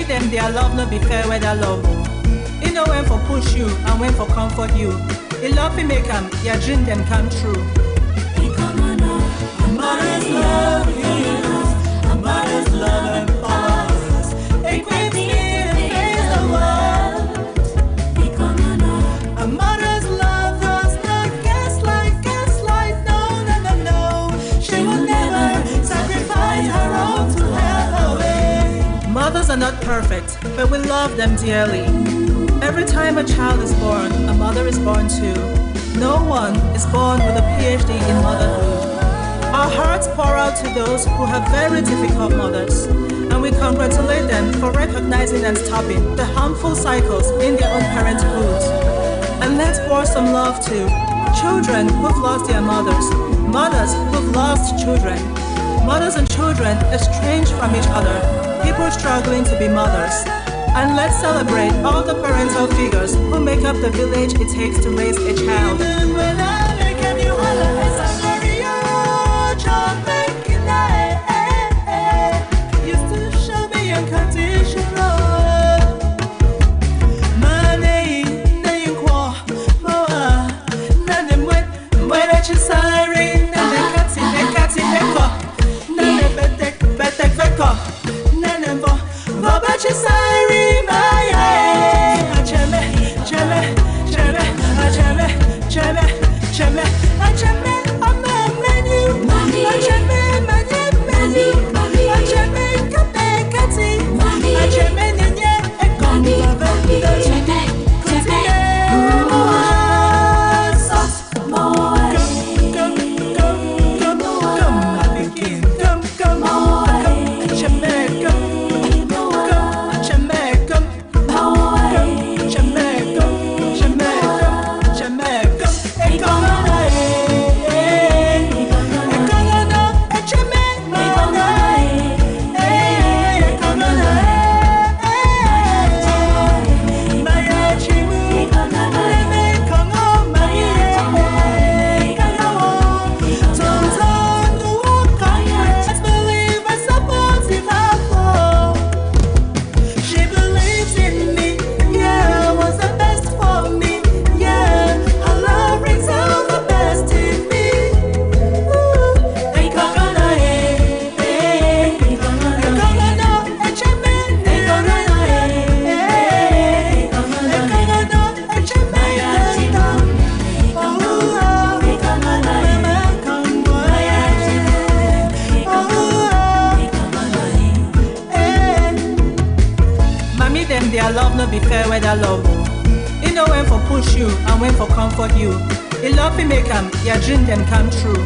them their love no be fair where that love. You know when for push you and when for comfort you. You love to make them, your dream them come true. A mother's love heals, a mother's love empowers. Equips me to face the world. A mother's love does not gaslight, no. She will never sacrifice her own to have her way. Mothers are not perfect, but we love them dearly. Every time a child is born, a mother is born too. No one is born with a PhD in motherhood. Our hearts pour out to those who have very difficult mothers, and we congratulate them for recognizing and stopping the harmful cycles in their own parenthood. And let's pour some love to children who've lost their mothers, mothers who've lost children, mothers and children estranged from each other, people struggling to be mothers. And let's celebrate all the parental figures who make up the village it takes to raise a child. Their love no be fair where that love. You know when for push you and when for comfort you. You love to make them, your dream them come true.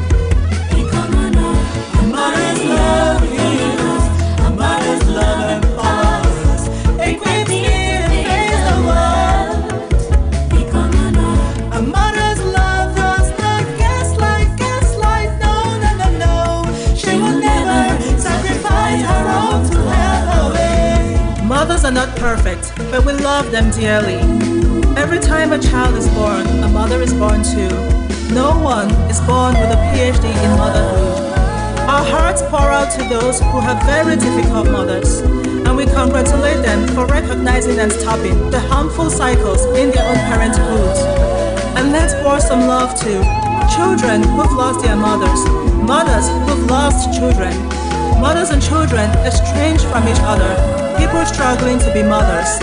A mother's love heals, a mother's love empowers. Equips me to face the world. A mother's love does not gaslight, no. She will never sacrifice her own to have her way. Mothers are not perfect, but we love them dearly. Every time a child is born, a mother is born too. No one is born with a PhD in motherhood. Our hearts pour out to those who have very difficult mothers, and we congratulate them for recognizing and stopping the harmful cycles in their own parenthood. And let's pour some love to children who've lost their mothers, mothers who've lost children, mothers and children estranged from each other, people struggling to be mothers.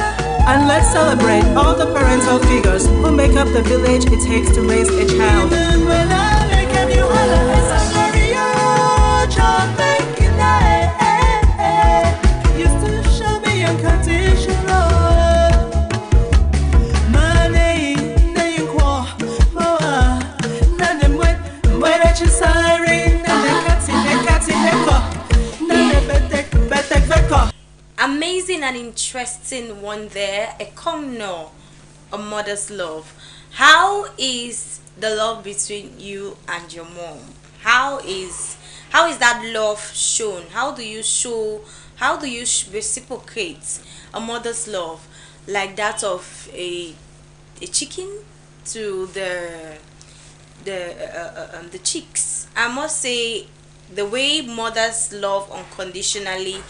And let's celebrate all the parental figures who make up the village it takes to raise a child. Amazing and interesting one there. A comno, a mother's love. How is the love between you and your mom? How is that love shown? How do you reciprocate a mother's love like that of a chicken to the chicks? I must say the way mothers love unconditionally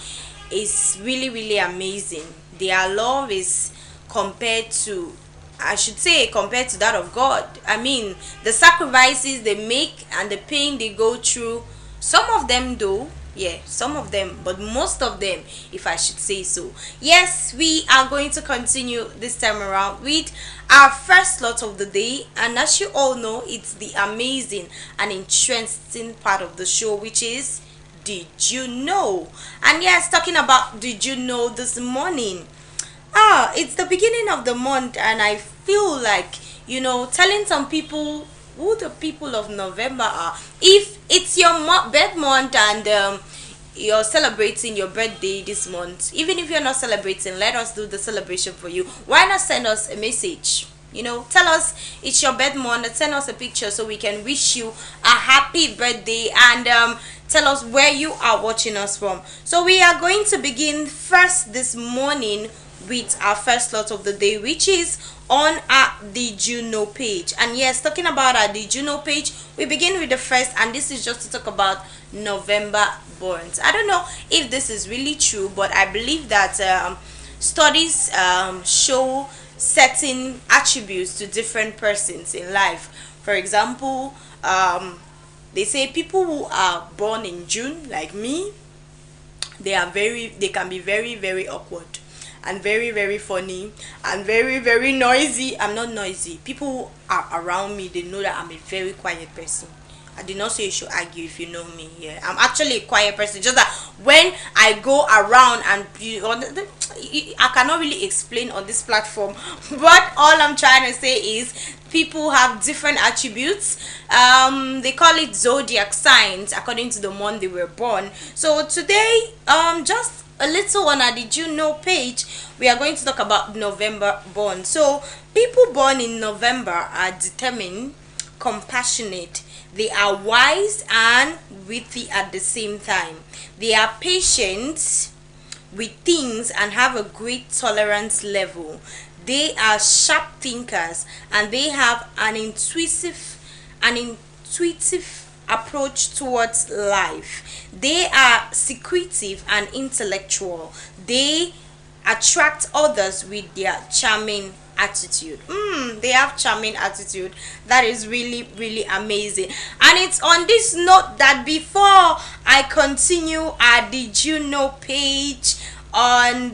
is really, really amazing. Their love is compared to, I should say, compared to that of God. I mean, the sacrifices they make and the pain they go through, some of them do, yeah, some of them, but most of them, if I should say so. Yes, we are going to continue this time around with our first lot of the day, and as you all know, it's the amazing and interesting part of the show, which is Did You Know? And yes, talking about Did You Know this morning, it's the beginning of the month, and I feel like, telling some people who the people of November are. If it's your birth month and you're celebrating your birthday this month, even if you're not celebrating, let us do the celebration for you. Why not send us a message? Tell us it's your birth month, send us a picture so we can wish you a happy birthday, and tell us where you are watching us from. So we are going to begin first this morning with our first lot of the day, which is on our Did You Know page. And yes, talking about our Did You Know page, we begin with the first, and this is just to talk about November borns. I don't know if this is really true, but I believe that studies show certain attributes to different persons in life. For example, they say people who are born in June, like me, they can be very, very awkward and very, very funny and very, very noisy. I'm not noisy. People who are around me, they know that I'm a very quiet person. I did not say you should argue if you know me. Yeah, I'm actually a quiet person. Just that when I go around and I cannot really explain on this platform, but all I'm trying to say is people have different attributes. They call it zodiac signs according to the month they were born. So today, just a little on our Did You Know page, we are going to talk about November born. So people born in November are determined, compassionate, they are wise and witty at the same time. They are patient with things and have a great tolerance level. They are sharp thinkers, and they have an intuitive approach towards life. They are secretive and intellectual. They attract others with their charming attitude. They have charming attitude. That is really, really amazing. And it's on this note that before I continue our Did You Know page on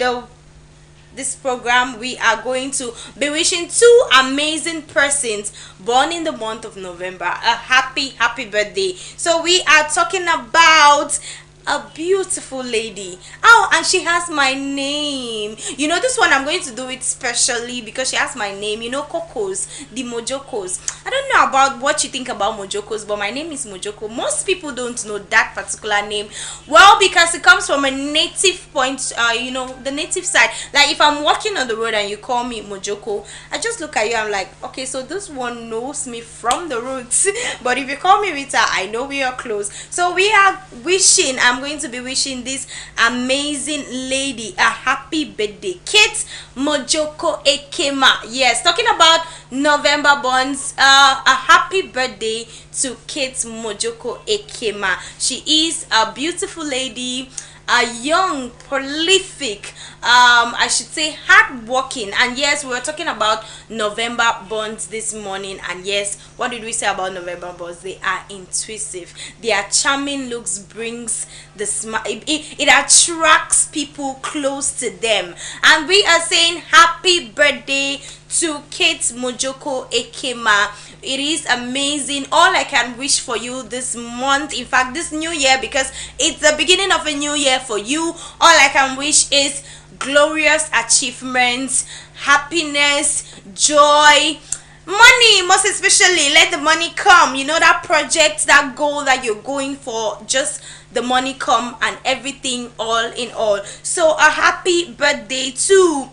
this program, we are going to be wishing two amazing persons born in the month of November a happy birthday. So we are talking about a beautiful lady. Oh, and she has my name. This one I'm going to do it specially because she has my name. Cocos, the Mojokos. I don't know about what you think about Mojokos, but my name is Mojoko. Most people don't know that particular name. Well, because it comes from a native point, the native side. Like if I'm walking on the road and you call me Mojoko, I just look at you, I'm like, okay, so this one knows me from the roots. But if you call me Rita, I know we are close. So we are wishing, I'm going to be wishing this amazing lady a happy birthday, Kate Mojoko Ekema. Yes, talking about November borns, a happy birthday to Kate Mojoko Ekema. She is a beautiful lady, a young, prolific, I should say hardworking. And yes, we were talking about November bonds this morning, and yes, what did we say about November bonds? They are intuitive. Their charming looks brings the smile. It attracts people close to them. And we are saying happy birthday to Kate Mojoko Ekema. It is amazing. All I can wish for you this month, in fact this new year, because it's the beginning of a new year for you, all I can wish is glorious achievements, happiness, joy, money. Most especially, let the money come. That project, that goal that you're going for, just the money come and everything, all in all. So a happy birthday to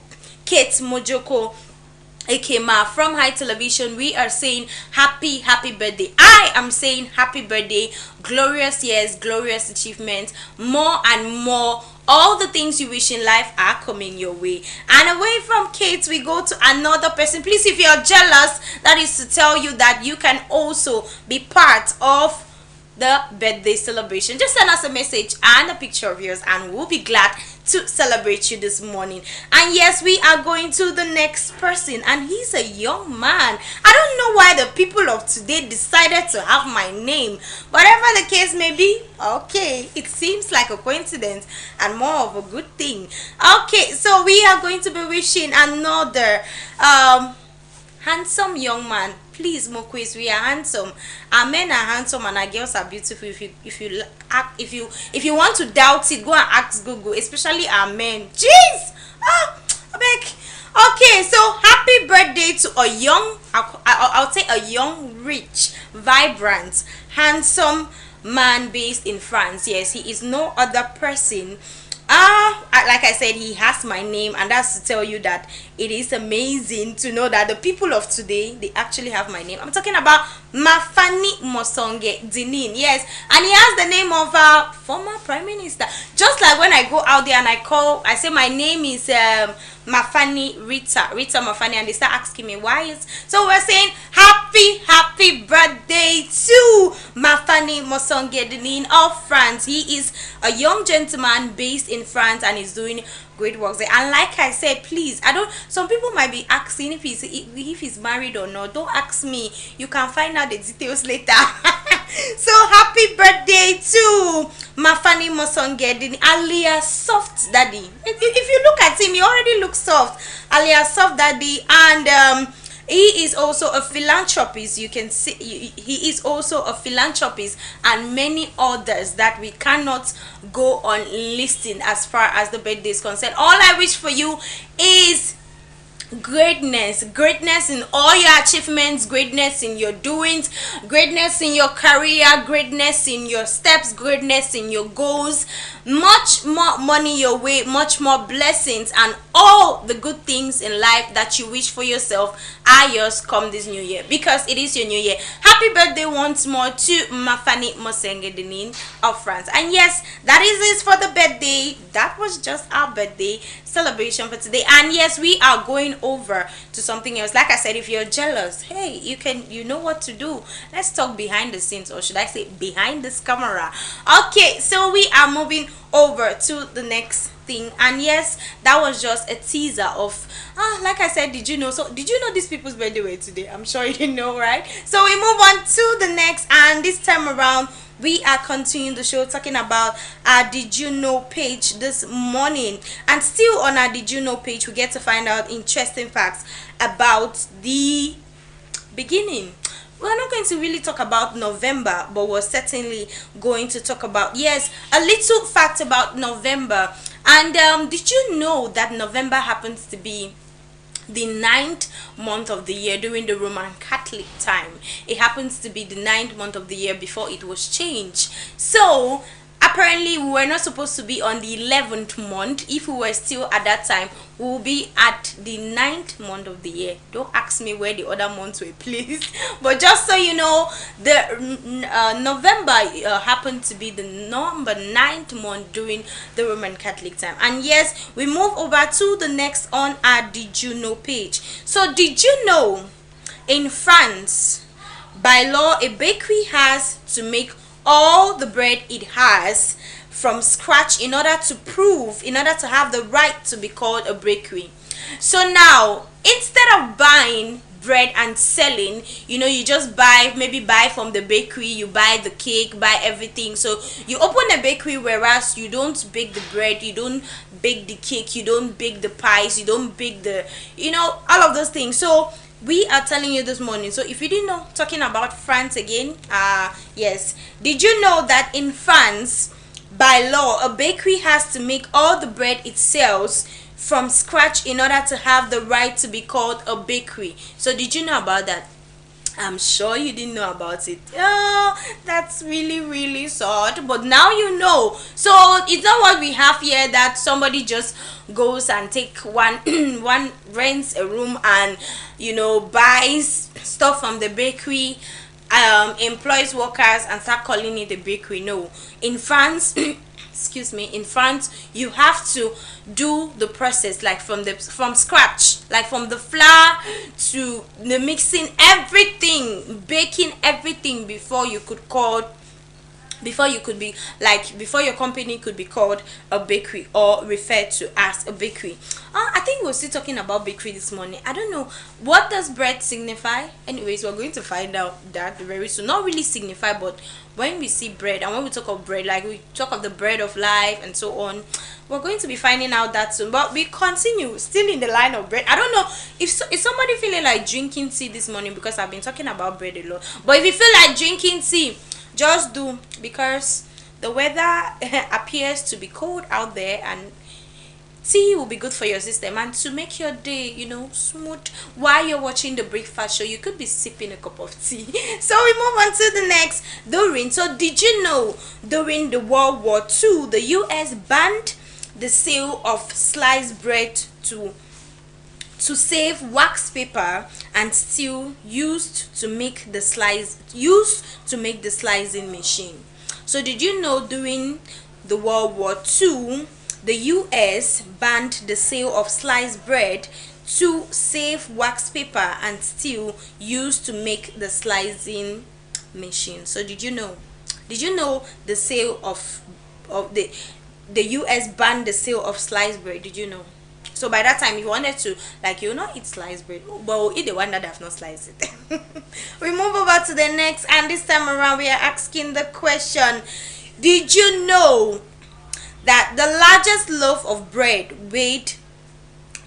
Kate Mojoko Ekema from High Television. We are saying happy birthday. I am saying happy birthday, glorious years, glorious achievements, more and more. All the things you wish in life are coming your way. And away from Kate, we go to another person. Please, if you're jealous, that is to tell you that you can also be part of the birthday celebration. Just send us a message and a picture of yours, and we'll be glad to celebrate you this morning. And yes, we are going to the next person, and he's a young man. I don't know why the people of today decided to have my name. Whatever the case may be, okay, it seems like a coincidence and more of a good thing. Okay, so we are going to be wishing another handsome young man. Please, Mokwes, we are handsome. Our men are handsome and our girls are beautiful. If you want to doubt it, go and ask Google, especially our men. Jeez, I beg. Okay, so happy birthday to a young, I'll say a young, rich, vibrant, handsome man based in France. Yes, he is no other person. Like I said, he has my name, and that's to tell you that it is amazing to know that the people of today, they actually have my name. I'm talking about Mafani Mosonge Dinin. Yes, and he has the name of a former prime minister. Just like when I go out there and I say my name is Mafani Rita Mafani, and they start asking me why is, so we're saying happy birthday to Mafani Mosonge Dinin of France. He is a young gentleman based in France and is doing great works there. And like I said, please, some people might be asking if he's married or not. Don't ask me, you can find out the details later. So happy birthday to Mafani Mosonge Dinin alias Soft Daddy. If you look at him, he already looks soft, alias Soft Daddy. And he is also a philanthropist. You can see he is also a philanthropist, and many others that we cannot go on listing as far as the birthday is concerned. All I wish for you is greatness in all your achievements, greatness in your doings, greatness in your career, greatness in your steps, greatness in your goals, much more money your way, much more blessings, and all the good things in life that you wish for yourself are yours come this new year, because it is your new year. Happy birthday once more to Mafani Mosenge Dinin of France. And yes, that is it for the birthday. That was just our birthday celebration for today. And yes, we are going over to something else. Like I said, if you're jealous, hey, you know what to do. Let's talk behind the scenes, or should I say behind this camera. Okay, so we are moving over to the next thing. And yes, that was just a teaser of like I said, did you know these people's birthday were today? I'm sure you didn't know, right? So we move on to the next, and this time around we are continuing the show talking about our Did You Know page this morning. And still on our Did You Know page, we get to find out interesting facts about the beginning. We're not going to really talk about November, but we're certainly going to talk about, yes, a little fact about November. And did you know that November happens to be the 9th month of the year during the Roman Catholic time? It happens to be the 9th month of the year before it was changed. So apparently we were not supposed to be on the 11th month. If we were still at that time, we will be at the 9th month of the year. Don't ask me where the other months were placed, but just so you know, the November happened to be the number 9th month during the Roman Catholic time. And yes, we move over to the next on our Did You Know page. So did you know in France, by law, a bakery has to make all the bread it has from scratch in order to have the right to be called a bakery. So now, instead of buying bread and selling, you just buy from the bakery, you buy the cake, buy everything. So you open a bakery, whereas you don't bake the bread, you don't bake the cake, you don't bake the pies, you don't bake the all of those things. So we are telling you this morning. So if you didn't know, talking about France again, yes, did you know that in France, by law, a bakery has to make all the bread it sells from scratch in order to have the right to be called a bakery? So did you know about that? I'm sure you didn't know about it. Oh, that's really sad, but now you know. So it's not what we have here, that somebody just goes and take one rents a room and buys stuff from the bakery, employs workers and start calling it a bakery. No, in France excuse me, in France, you have to do the process like from scratch, like from the flour to the mixing everything, baking everything before you could call before you could be like, before your company could be called a bakery or referred to as a bakery. I think we're still talking about bakery this morning. I don't know, what does bread signify? Anyways, we're going to find out that very soon. Not really signify, but when we see bread and when we talk of bread, like we talk of the bread of life and so on, we're going to be finding out that soon. But we continue still in the line of bread. I don't know if somebody feeling like drinking tea this morning, because I've been talking about bread a lot. But if you feel like drinking tea, just do, because the weather appears to be cold out there, and tea will be good for your system and to make your day, smooth. While you're watching the breakfast show, you could be sipping a cup of tea. So we move on to the next. So did you know during the World War II, the US banned the sale of sliced bread to save wax paper and steel used to make the slicing machine. So did you know during the World War II, the US banned the sale of sliced bread to save wax paper and steel used to make the slicing machine? So did you know the sale of the US banned the sale of sliced bread? Did you know? So by that time, if you wanted to, like, you not eat sliced bread, but we'll eat the one that have not sliced it. We move over to the next, and this time around we are asking the question: did you know that the largest loaf of bread weighed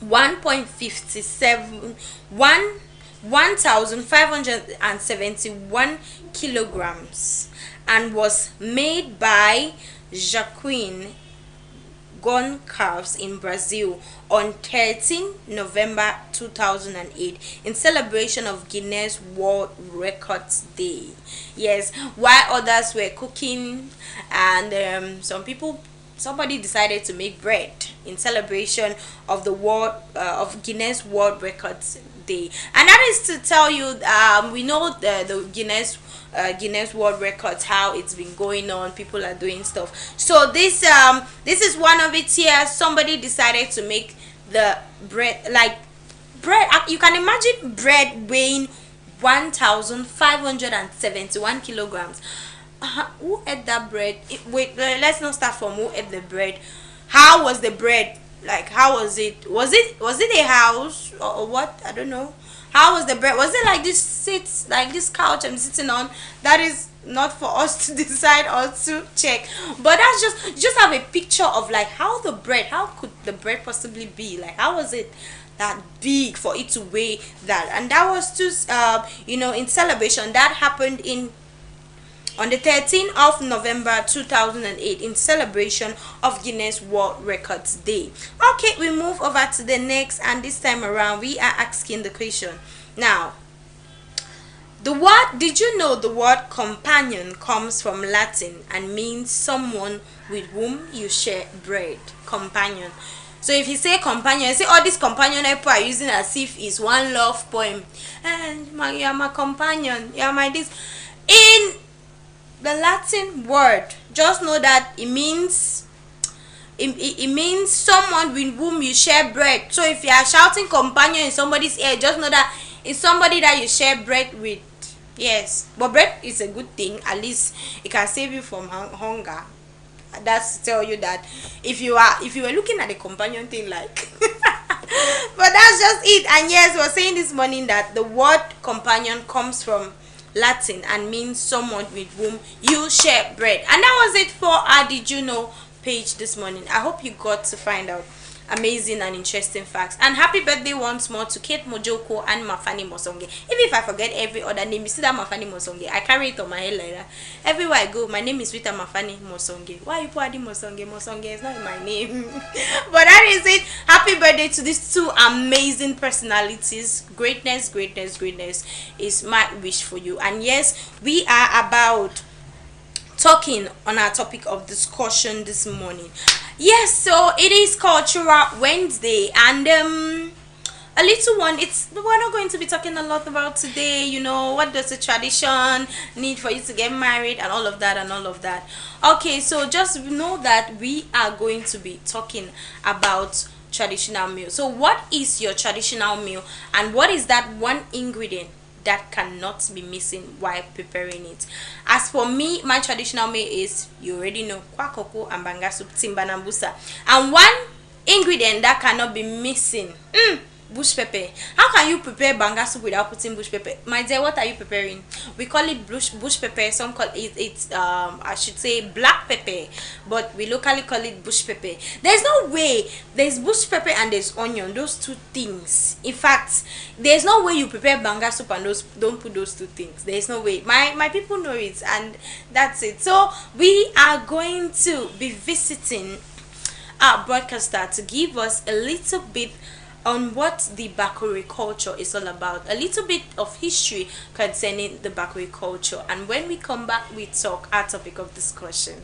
1,571 kilograms and was made by Joaquin Goncalves in Brazil on 13 November 2008 in celebration of Guinness World Records Day? Yes, while others were cooking, and somebody decided to make bread in celebration of the Guinness World Records Day. And that is to tell you, we know the Guinness World Records, how it's been going on. People are doing stuff. So this is one of it here. Somebody decided to make the bread, like bread. You can imagine bread weighing 1,571 kilograms. Who ate that bread? Wait, let's not start from who ate the bread. How was the bread? Like, how was it? Was it a house or what? I don't know. How was the bread? Was it like this couch I'm sitting on? That is not for us to decide or to check. But that's just have a picture of like how could the bread possibly be? Like, how was it that big for it to weigh that? And that was just in celebration. That happened on the 13th of November 2008 in celebration of Guinness World Records Day. Okay, we move over to the next, and this time around we are asking the question. Now, did you know the word companion comes from Latin and means someone with whom you share bread? Companion. So if you say companion, you see all these companion people are using as if it's one love poem. And you are my companion, you are my this. In the Latin word, just know that it means someone with whom you share bread. So if you are shouting companion in somebody's ear, just know that it's somebody that you share bread with. Yes, but bread is a good thing. At least it can save you from hunger. That's to tell you that if you were looking at the companion thing, like but that's just it. And yes, we're saying this morning that the word companion comes from Latin and means someone with whom you share bread. And that was it for our Did You Know page this morning. I hope you got to find out amazing and interesting facts. And happy birthday once more to Kate Mojoko and Mafani Mosonge. Even if I forget every other name, you see that Mafani Mosonge, I carry it on my head like that. Everywhere I go, my name is Rita Mafani Mosonge. Why you adding Mosonge? Mosonge is not my name. But that is it. Happy birthday to these two amazing personalities. Greatness is my wish for you. And yes, we are about talking on our topic of discussion this morning. Yes, so it is Cultural Wednesday, and a little one. We're not going to be talking a lot about today. What does a tradition need for you to get married and all of that. Okay, so just know that we are going to be talking about traditional meal. So what is your traditional meal, and what is that one ingredient that cannot be missing while preparing it. As for me, my traditional meal is, you already know, kwakoko and banga soup, timba na mbusa. And one ingredient that cannot be missing, bush pepper. How can you prepare banga soup without putting bush pepper? My dear, what are you preparing? We call it bush pepper. Some call it's I should say black pepper, but we locally call it bush pepper. There's no way there's bush pepper and there's onion, those two things. In fact, there's no way you prepare banga soup and those don't put those two things. There's no way. My people know it, and that's it. So we are going to be visiting our broadcaster to give us a little bit on what the Bakuri culture is all about, a little bit of history concerning the Bakuri culture, and when we come back, we talk our topic of discussion.